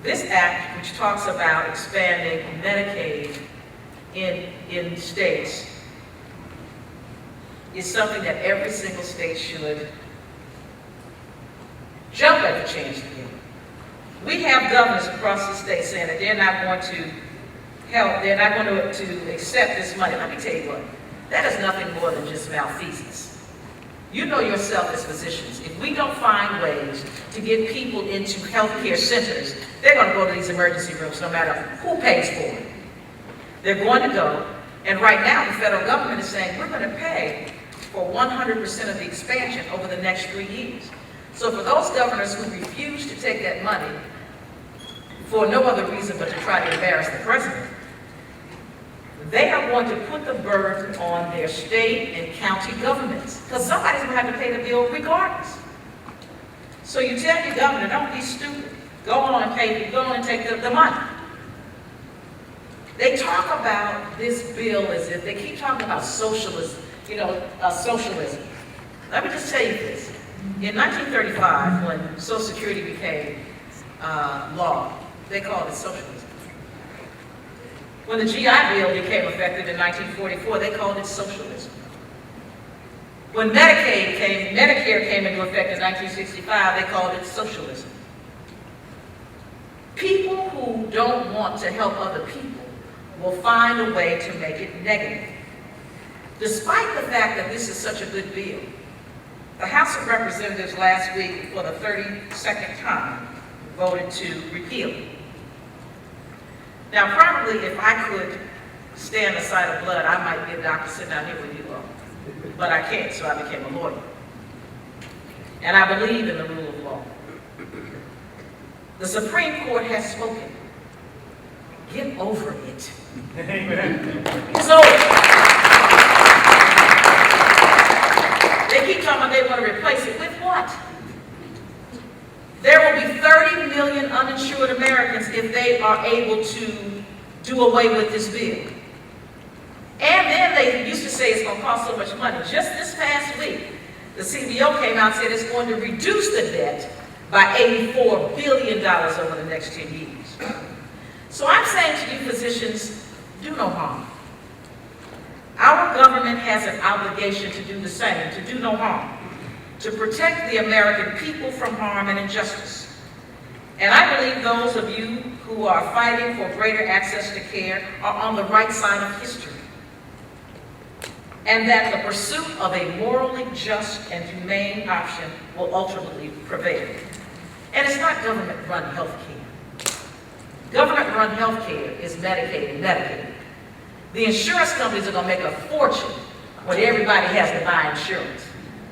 This act, which talks about expanding Medicaid in states, is something that every single state should jump at the chance to do. We have governors across the state saying that they're not going to help, they're not going to accept this money. Let me tell you what, that is nothing more than just malfeasance. You know yourself as physicians, if we don't find ways to get people into healthcare centers, they're going to go to these emergency rooms no matter who pays for it. They're going to go, and right now the federal government is saying we're going to pay for 100% of the expansion over the next 3 years. So for those governors who refuse to take that money for no other reason but to try to embarrass the president, they are going to put the burden on their state and county governments, because somebody's going to have to pay the bill regardless. So you tell your governor, don't be stupid. Go on and pay, go on and take the money. They talk about this bill as if they keep talking about socialism, socialism. Let me just tell you this. In 1935, when Social Security became law, they called it socialism. When the GI Bill became effective in 1944, they called it socialism. When Medicare came into effect in 1965, they called it socialism. People who don't want to help other people will find a way to make it negative. Despite the fact that this is such a good bill, the House of Representatives last week, for the 32nd time, voted to repeal it. Now, probably if I could stand the sight of blood, I might be a doctor sitting down here with you all. But I can't, so I became a lawyer. And I believe in the rule of law. The Supreme Court has spoken. Get over it. Amen. So, they keep talking about they want to replace it with what? There will be 30 million uninsured Americans if they are able to do away with this bill. And then they used to say it's going to cost so much money. Just this past week, the CBO came out and said it's going to reduce the debt by $84 billion over the next 10 years. So I'm saying to you physicians, do no harm. Our government has an obligation to do the same, to do no harm, to protect the American people from harm and injustice. And I believe those of you who are fighting for greater access to care are on the right side of history. And that the pursuit of a morally just and humane option will ultimately prevail. And it's not government-run health care. Government-run health care is Medicaid and Medicaid. The insurance companies are going to make a fortune when everybody has to buy insurance.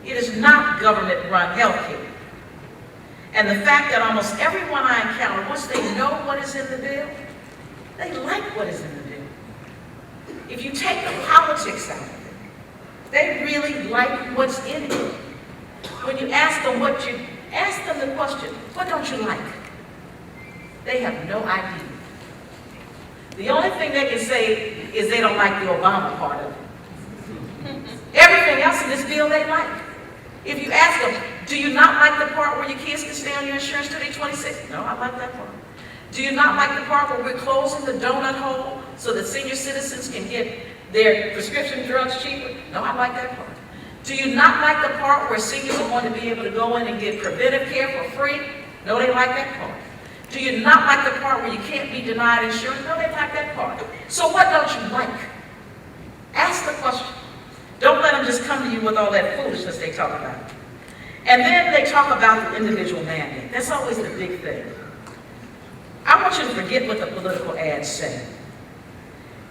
It is not government-run health care. And the fact that almost everyone I encounter, once they know what is in the bill, they like what is in the bill. If you take the politics out of it, they really like what's in it. When you ask them ask them the question, what don't you like? They have no idea. The only thing they can say is they don't like the Obama part of it. Everything else in this bill they like. If you ask them, do you not like the part where your kids can stay on your insurance till they're 26? No, I like that part. Do you not like the part where we're closing the donut hole so that senior citizens can get their prescription drugs cheaper? No, I like that part. Do you not like the part where seniors are going to be able to go in and get preventive care for free? No, they like that part. Do you not like the part where you can't be denied insurance? No, they like that part. So what don't you like? Ask the question. Don't let them just come to you with all that foolishness they talk about. And then they talk about the individual mandate. That's always the big thing. I want you to forget what the political ads say.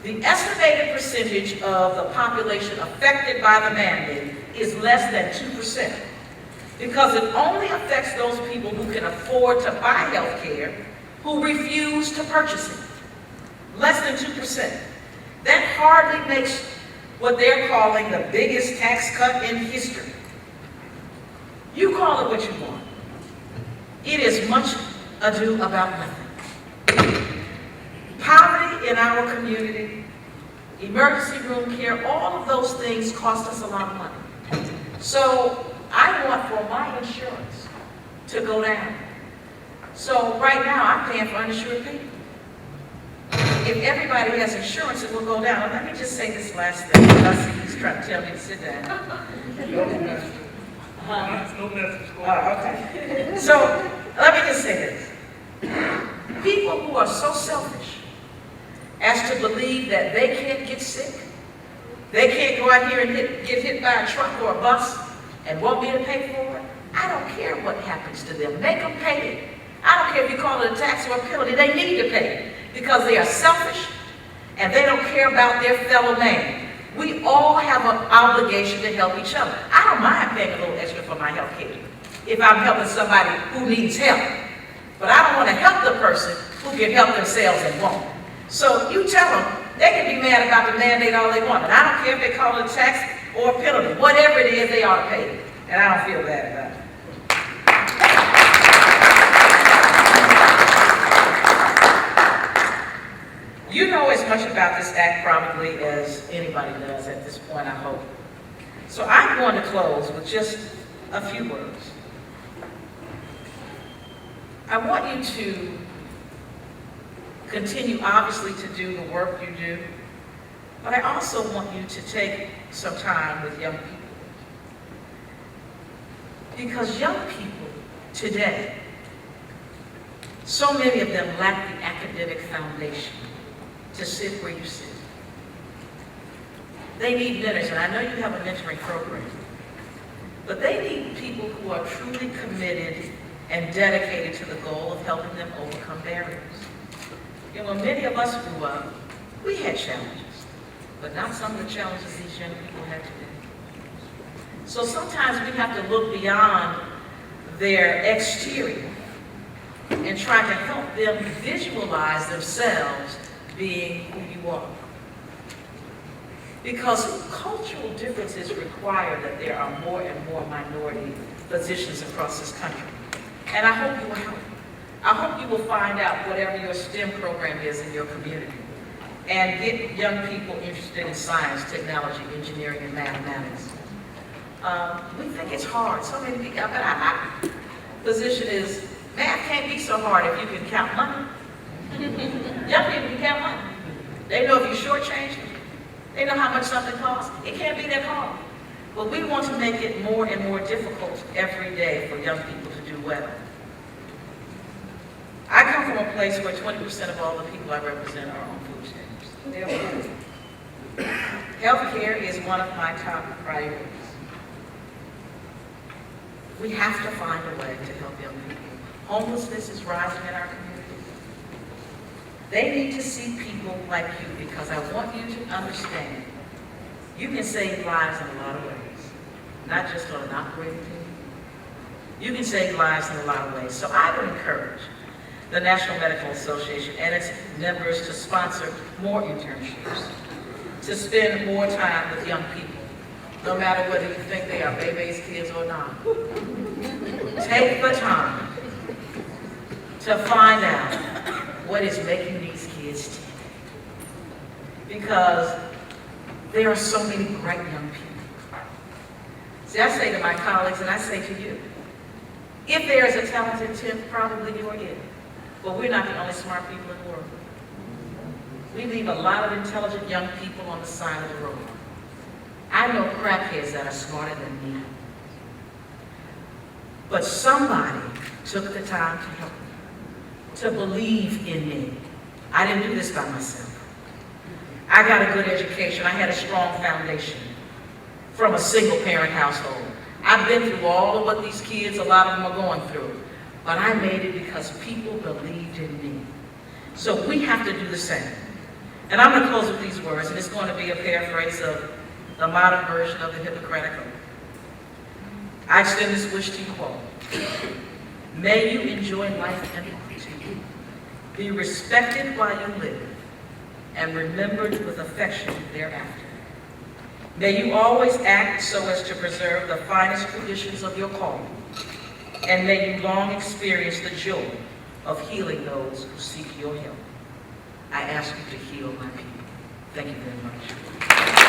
The estimated percentage of the population affected by the mandate is less than 2%, because it only affects those people who can afford to buy health care who refuse to purchase it. Less than 2%. That hardly makes what they're calling the biggest tax cut in history. You call it what you want. It is much ado about nothing. Poverty in our community, emergency room care, all of those things cost us a lot of money. So I want for my insurance to go down So right now, I'm paying for uninsured people. If everybody has insurance, it will go down. And let me just say this last thing, because I see he's trying to tell me to sit down. No message. No message. Okay. So let me just say this. People who are so selfish as to believe that they can't get sick, they can't go out here and get hit by a truck or a bus and won't be able to pay for it, I don't care what happens to them. Make them pay it. I don't care if you call it a tax or a penalty. They need to pay it because they are selfish and they don't care about their fellow man. We all have an obligation to help each other. I don't mind paying a little extra for my health care if I'm helping somebody who needs help. But I don't want to help the person who can help themselves and won't. So you tell them, they can be mad about the mandate all they want. And I don't care if they call it a tax or a penalty. Whatever it is, they ought to pay it. And I don't feel bad about it. You know as much about this act probably as anybody does at this point, I hope. So I'm going to close with just a few words. I want you to continue, obviously, to do the work you do, but I also want you to take some time with young people. Because young people today, so many of them lack the academic foundation to sit where you sit. They need mentors, and I know you have a mentoring program, but they need people who are truly committed and dedicated to the goal of helping them overcome barriers. You know, when many of us grew up, we had challenges, but not some of the challenges these young people have today. So sometimes we have to look beyond their exterior and try to help them visualize themselves being who you are. Because cultural differences require that there are more and more minority positions across this country. And I hope you will help. I hope you will find out whatever your STEM program is in your community and get young people interested in science, technology, engineering, and mathematics. We think it's hard. So many people, but my position is, math can't be so hard if you can count money. Young people can count money. They know if you shortchange them. They know how much something costs. It can't be that hard. But we want to make it more and more difficult every day for young people to do well. I come from a place where 20% of all the people I represent are on food stamps. Healthcare is one of my top priorities. We have to find a way to help young people. Homelessness is rising in our communities. They need to see people like you because I want you to understand you can save lives in a lot of ways, not just on an operating team. You can save lives in a lot of ways. So I would encourage the National Medical Association and its members to sponsor more internships, to spend more time with young people, no matter whether you think they are baby's kids or not. Take the time to find out what is making these kids tick. Because there are so many bright young people. See, I say to my colleagues, and I say to you, if there is a talented 10th, probably you are it. But we're not the only smart people in the world. We leave a lot of intelligent young people on the side of the road. I know crackheads that are smarter than me. But somebody took the time to help me, to believe in me. I didn't do this by myself. I got a good education. I had a strong foundation from a single-parent household. I've been through all of what these kids, a lot of them are going through. But I made it because people believed in me. So we have to do the same. And I'm going to close with these words, and it's going to be a paraphrase of the modern version of the Hippocratic Oath. I extend this wish to you all. May you enjoy life and liberty. Be respected while you live, and remembered with affection thereafter. May you always act so as to preserve the finest traditions of your calling, and may you long experience the joy of healing those who seek your help. I ask you to heal my people. Thank you very much.